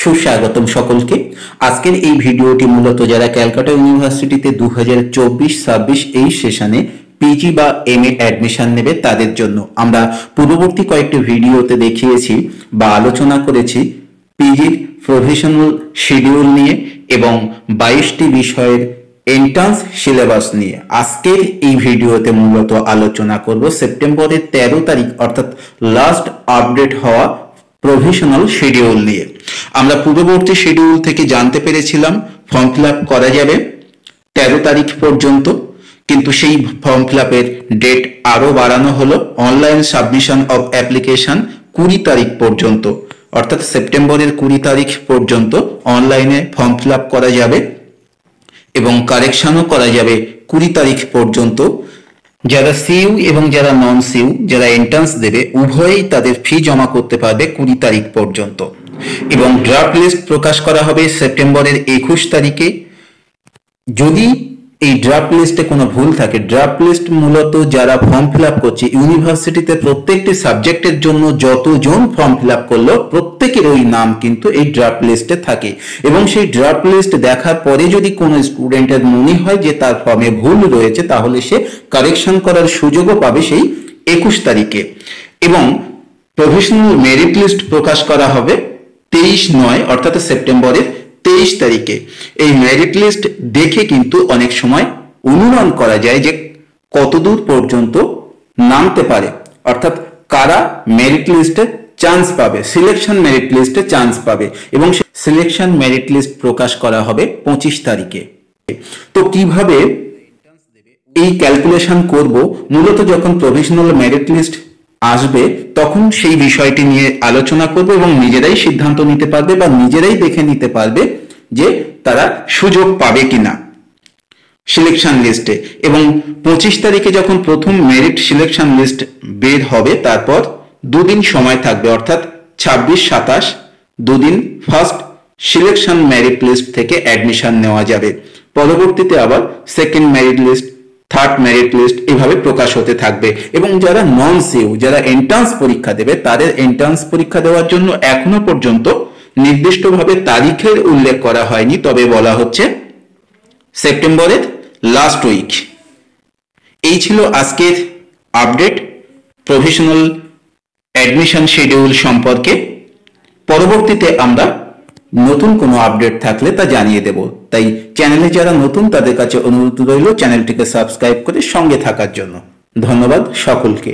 সুস্বাগতম সকলকে। আজকের এই ভিডিওটি মূলত যারা ক্যালকাটা ইউনিভার্সিটিতে 2024-26 এই সেশনে পিজি বা এমএ অ্যাডমিশন নেবে তাদের জন্য। আমরা পূর্ববর্তী কয়েকটি ভিডিওতে দেখিয়েছি বা আলোচনা করেছি পিজির প্রফেশনাল শিডিউল নিয়ে এবং 22টি বিষয়ের এন্ট্রান্স সিলেবাস নিয়ে। আজকের এই ভিডিওতে মূলত আলোচনা করব সেপ্টেম্বরের 13 তারিখ অর্থাৎ লাস্ট আপডেট হওয়া প্রফেশনাল শিডিউল নিয়ে। আমরা পূর্ববর্তী শিডিউল থেকে জানতে পেরেছিলাম ফর্ম ফিল আপ করা যাবে 13 তারিখ পর্যন্ত, কিন্তু সেই ফর্ম ফিল আপের ডেট আরো বাড়ানো হলো। অনলাইন সাবমিশন অফ অ্যাপ্লিকেশন 20 তারিখ পর্যন্ত, অর্থাৎ সেপ্টেম্বরের 20 তারিখ পর্যন্ত অনলাইনে ফর্ম ফিল আপ করা যাবে এবং কারেকশনও করা যাবে 20 তারিখ পর্যন্ত। যারা সিইউ এবং যারা নন সিইউ যারা এন্ট্রান্স দেবে উভয়েই তাদের ফি জমা করতে পারবে 20 তারিখ পর্যন্ত এবং ড্রাফট লিস্ট প্রকাশ করা হবে সেপ্টেম্বরের 21 তারিখে। যদি এই ড্রাফট লিস্টে কোনো ভুল থাকে, ড্রাফট লিস্ট মূলত যারা ফর্ম ফিল আপ করছে ইউনিভার্সিটিতে প্রত্যেকটি সাবজেক্টের জন্য যতজন ফর্ম ফিল আপ করলো প্রত্যেকের ওই নাম কিন্তু এই ড্রাফট লিস্টে থাকে এবং সেই ড্রাফট লিস্ট দেখার পরে যদি কোনো স্টুডেন্টের মনে হয় যে তার ফর্মে ভুল রয়েছে তাহলে সে কারেকশন করার সুযোগও পাবে সেই 21 তারিখে। এবং প্রফেশনাল মেরিট লিস্ট প্রকাশ করা হবে 23/9 অর্থাৎ সেপ্টেম্বরের 23 তারিখে। এই মেরিট লিস্ট দেখে কিন্তু অনেক সময় অনুমান করা যায় যে কতদূর পর্যন্ত নামতে পারে, অর্থাৎ কারা মেরিট লিস্টে চান্স পাবে, সিলেকশন মেরিট লিস্টে চান্স পাবে এবং সিলেকশন মেরিট লিস্ট প্রকাশ করা হবে 25 তারিখে। তো কিভাবে এই ক্যালকুলেশন করব, মূলত যখন প্রফেশনাল মেরিট লিস্ট আসবে তখন সেই বিষয়টি নিয়ে আলোচনা করবে এবং নিজেরাই সিদ্ধান্ত নিতে পারবে বা নিজেরাই দেখে নিতে পারবে যে তারা সুযোগ পাবে কিনা সিলেকশন লিস্টে। এবং 25 তারিখে যখন প্রথম মেরিট সিলেকশন লিস্ট বের হবে তারপর দুদিন সময় থাকবে, অর্থাৎ 26-27 দুদিন ফার্স্ট সিলেকশন মেরিট লিস্ট থেকে অ্যাডমিশন নেওয়া যাবে। পরবর্তীতে আবার second merit list, third merit list এভাবে প্রকাশ হতে থাকবে। এবং যারা নন সিইউ যারা এন্ট্রান্স পরীক্ষা দেবে তাদের এন্ট্রান্স পরীক্ষা দেওয়ার জন্য এখনো পর্যন্ত নির্দিষ্টভাবে তারিখের উল্লেখ করা হয়নি, তবে বলা হচ্ছে সেপ্টেম্বরের লাস্ট উইক। এই ছিল আজকের আপডেট প্রফেশনাল অ্যাডমিশন শিডিউল সম্পর্কে। পরবর্তীতে আমরা নতুন কোনো আপডেট থাকলে তা জানিয়ে দেব, তাই চ্যানেলে যারা নতুন তাদের কাছে অনুরোধ রইল চ্যানেলটিকে সাবস্ক্রাইব করে সঙ্গে থাকার জন্য। ধন্যবাদ সকলকে।